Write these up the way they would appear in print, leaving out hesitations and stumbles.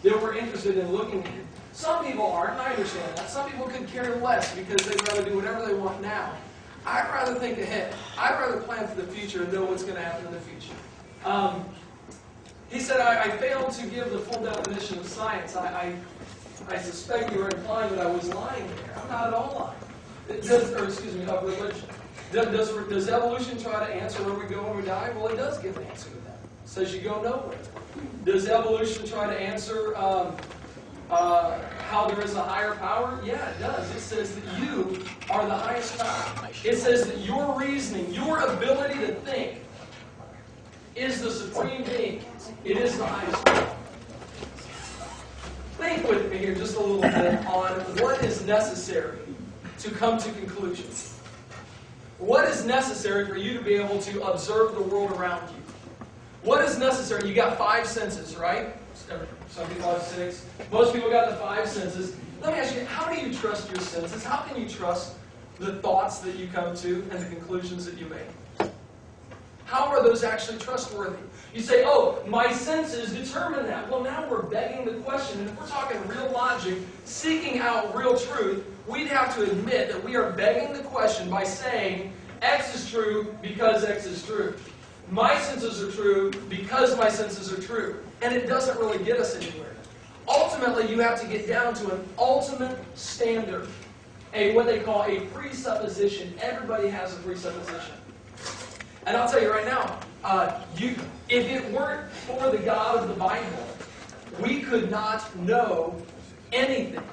that we're interested in looking at. Some people aren't, and I understand that. Some people could care less because they'd rather do whatever they want now. I'd rather think ahead. I'd rather plan for the future and know what's going to happen in the future. He said, I failed to give the full definition of science. I suspect you were implying that I was lying there. I'm not at all lying. Of religion. Does evolution try to answer where we go when we die? Well, it does give an answer to that. It says you go nowhere. Does evolution try to answer how there is a higher power? Yeah, it does. It says that you are the highest power. It says that your reasoning, your ability to think, is the supreme being. It is the highest power. Think with me here just a little bit on what is necessary to come to conclusions. What is necessary for you to be able to observe the world around you? What is necessary? You got 5 senses, right? Some people have 6. Most people got the 5 senses. Let me ask you, how do you trust your senses? How can you trust the thoughts that you come to and the conclusions that you make? How are those actually trustworthy? You say, oh, my senses determine that. Well, now we're begging the question, and if we're talking real logic, seeking out real truth, we'd have to admit that we are begging the question by saying, X is true because X is true. My senses are true because my senses are true. And it doesn't really get us anywhere. Ultimately, you have to get down to an ultimate standard, what they call a presupposition. Everybody has a presupposition. And I'll tell you right now, if it weren't for the God of the Bible, we could not know anything.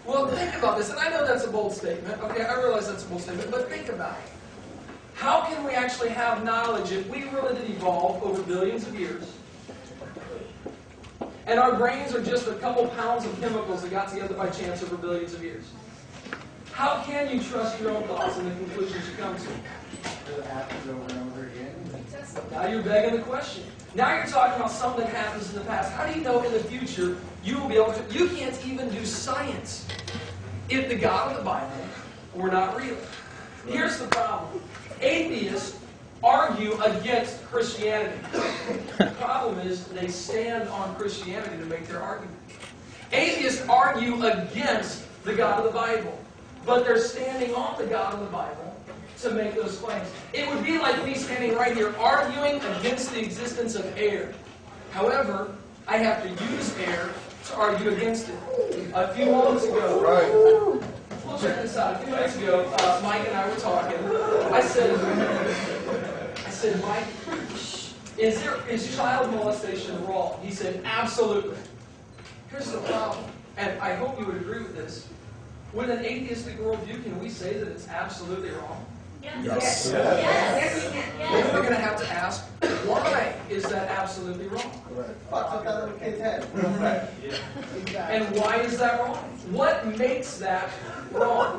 Well, think about this, and I know that's a bold statement. Okay, I realize that's a bold statement, but think about it. How can we actually have knowledge if we really did evolve over billions of years, and our brains are just a couple pounds of chemicals that got together by chance over billions of years? How can you trust your own thoughts and the conclusions you come to? It happens over and over again. Now you're begging the question. Now you're talking about something that happens in the past. How do you know in the future you will be able to? You can't even do science if the God of the Bible were not real. Here's the problem. Atheists argue against Christianity. The problem is they stand on Christianity to make their argument. Atheists argue against the God of the Bible, but they're standing on the God of the Bible to make those claims. It would be like me standing right here arguing against the existence of air. However, I have to use air to argue against it. A few moments ago, well, check this out. A few minutes ago, Mike and I were talking. I said, Mike, is child molestation wrong? He said, absolutely. Here's the problem, and I hope you would agree with this. With an atheistic worldview, can we say that it's absolutely wrong? Yes. Then we're going to have to ask, why is that absolutely wrong? And why is that wrong? What makes that wrong?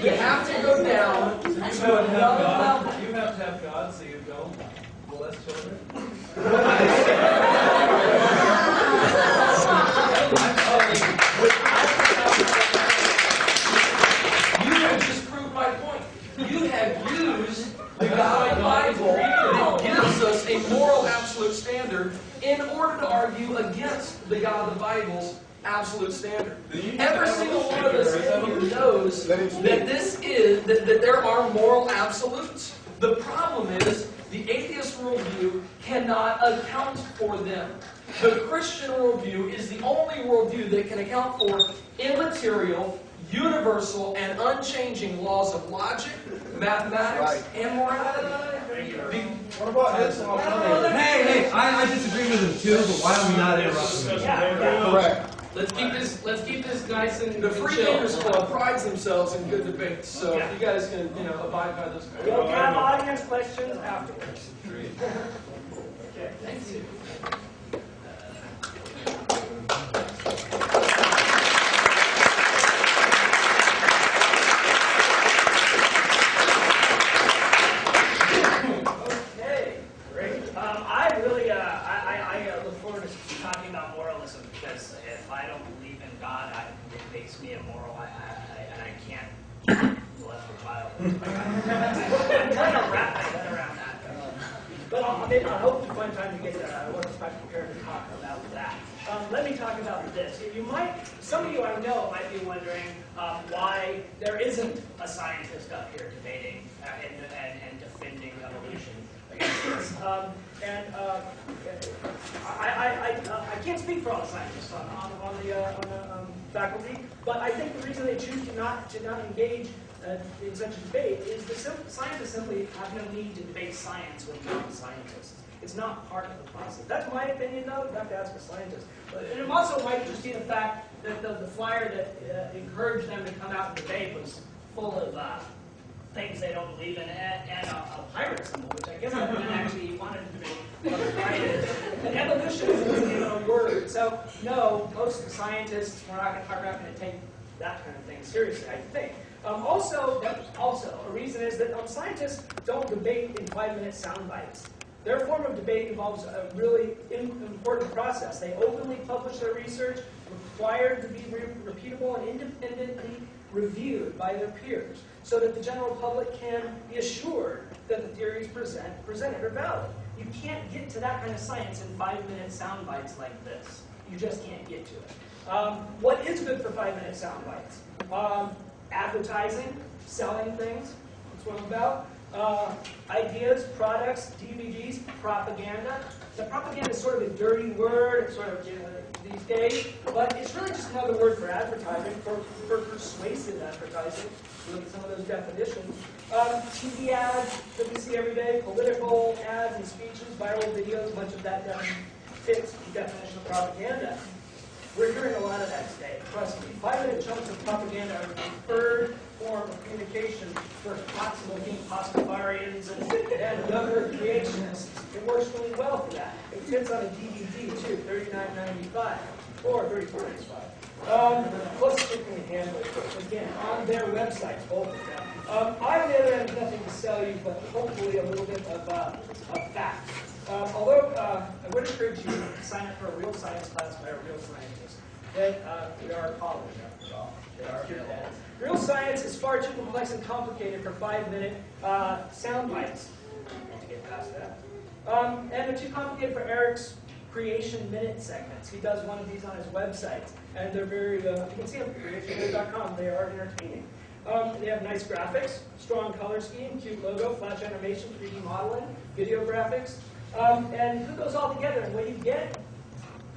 You have to go down to another level. You have to have God so you don't molest children. You have just proved my point. You have used the God of the Bible that gives us a moral absolute standard in order to argue against the God of the Bible's absolute standard. Every single one of us in here knows that there are moral absolutes. The problem is the atheist worldview cannot account for them. The Christian worldview is the only worldview that can account for immaterial, universal, and unchanging laws of logic, mathematics, and morality. What about this? Hey, I disagree with him too, but why are we not interrupting him? Correct. Let's keep this nice and the Free Thinkers Club prides themselves in good debates, so if you guys can abide by those. We'll have audience questions afterwards. Okay, thank you. I look forward to talking about moralism because if I don't believe in God, it makes me immoral, and I can't molest a child. I'm trying to wrap my head around that. But I hope to find time to get there. I want to quite prepared to talk about that. Let me talk about this. Some of you I know might be wondering why there isn't a scientist up here debating and defending evolution against this. I can't speak for all the scientists on the faculty, but I think the reason they choose to not engage in such a debate is scientists simply have no need to debate science with non-scientists. It's not part of the process. That's my opinion, though. You have to ask a scientist. And it also might just be the fact that the flyer that encouraged them to come out and debate was full of things they don't believe in, and a pirate symbol, which I guess everyone actually wanted to debate. And evolution isn't even a word. So, no, most scientists are not going to take that kind of thing seriously, I think. Also, a reason is that scientists don't debate in 5-minute sound bites. Their form of debate involves a really important process. They openly publish their research, required to be repeatable and independently reviewed by their peers, so that the general public can be assured that the theories presented are valid. You can't get to that kind of science in 5-minute sound bites like this. You just can't get to it. What is good for 5-minute sound bites? Advertising, selling things, that's what I'm about. Ideas, products, DVDs, propaganda. The propaganda is sort of a dirty word, it's sort of these days, but it's really just another word for advertising, for persuasive advertising. Look at some of those definitions. TV ads that we see every day, political ads and speeches, viral videos, much of that fits the definition of propaganda. We're hearing a lot of that today. Trust me. 5-minute chunks of propaganda are the preferred form of communication for pot-smoking pastafarians and other creationists. It works really well for that. It fits on a DVD too, $39.95 or $34.95. Plus shipping and handling, again, on their websites, both of them. I, on the other hand, have nothing to sell you, but hopefully a little bit of fact. Although I would encourage you to sign up for a real science class by a real scientist, that we are a college after all. Real science is far too complex and complicated for 5-minute sound bites. To get past that. And they're too complicated for Eric's Creation Minute segments. He does one of these on his website, and they're very, you can see them at creationminute.com. They are entertaining. They have nice graphics, strong color scheme, cute logo, flash animation, 3D modeling, video graphics. And put those all together, and what you get?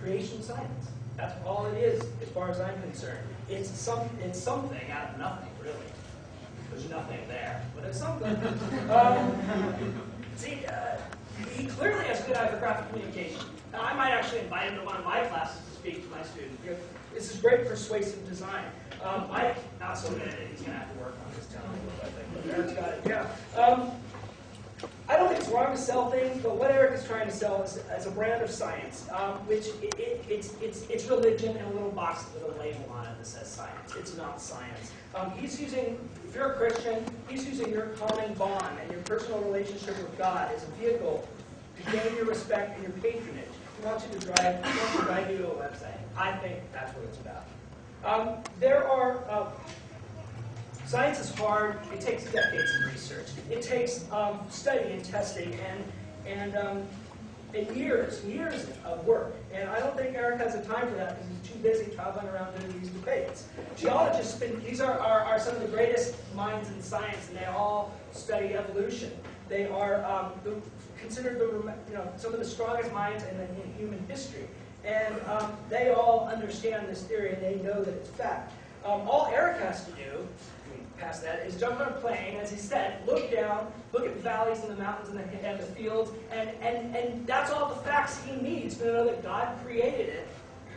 Creation science. That's all it is, as far as I'm concerned. It's something out of nothing, really. There's nothing there, but it's something. He clearly has a good eye for graphic communication. Now, I might actually invite him to one of my classes to speak to my students. This is great persuasive design. Mike, not so good at it. He's going to have to work on his talent, I think. But Eric's got it, yeah. I don't think it's wrong to sell things, but what Eric is trying to sell is a brand of science, which it's religion and a little box with a label on it that says science. It's not science. He's using, if you're a Christian, he's using your common bond and your personal relationship with God as a vehicle to gain your respect and your patronage. He wants you to drive you to a website. I think that's what it's about. Science is hard. It takes decades of research. It takes study and testing and years of work. And I don't think Eric has the time for that because he's too busy traveling around doing these debates. Geologists, these are some of the greatest minds in science, and they all study evolution. They are considered some of the strongest minds in human history. And they all understand this theory, and they know that it's fact. All Eric has to do, past that, is jump on a plane, as he said, look down, look at the valleys and the mountains and the fields, and that's all the facts he needs to know that God created it,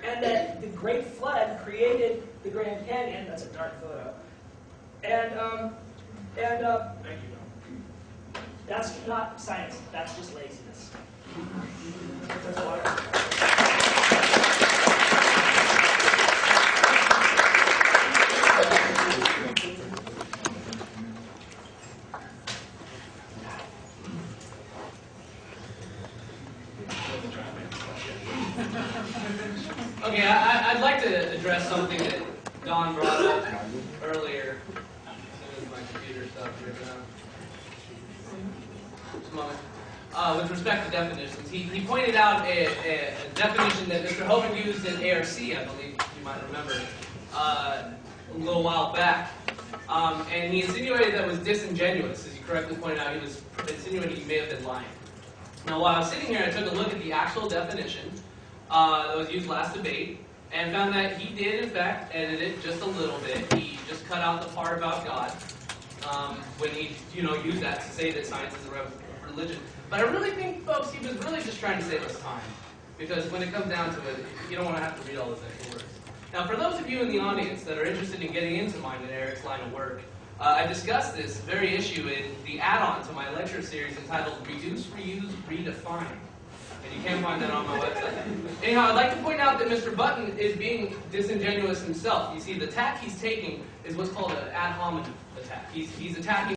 and that the Great Flood created the Grand Canyon. That's a dark photo. And Thank you. that's not science. That's just laziness. Okay, I'd like to address something that Don brought up earlier. As soon as my computer stopped ripping up. Just a moment. with respect to definitions. He pointed out a definition that Mr. Hovind used in ARC, I believe you might remember, a little while back. And he insinuated that it was disingenuous. As you correctly pointed out, he was insinuating he may have been lying. Now, while I was sitting here, I took a look at the actual definition that was used last debate, and found that he did, in fact, edit it just a little bit. He just cut out the part about God when he, used that to say that science is a religion. But I really think, folks, he was really just trying to save us time, because when it comes down to it, you don't want to have to read all those extra words. Now, for those of you in the audience that are interested in getting into mine and Eric's line of work, I discussed this very issue in the add-on to my lecture series entitled Reduce, Reuse, Redefine. And you can't find that on my website. Anyhow, I'd like to point out that Mr. Button is being disingenuous himself. You see, the tack he's taking is what's called an ad hominem attack. He's attacking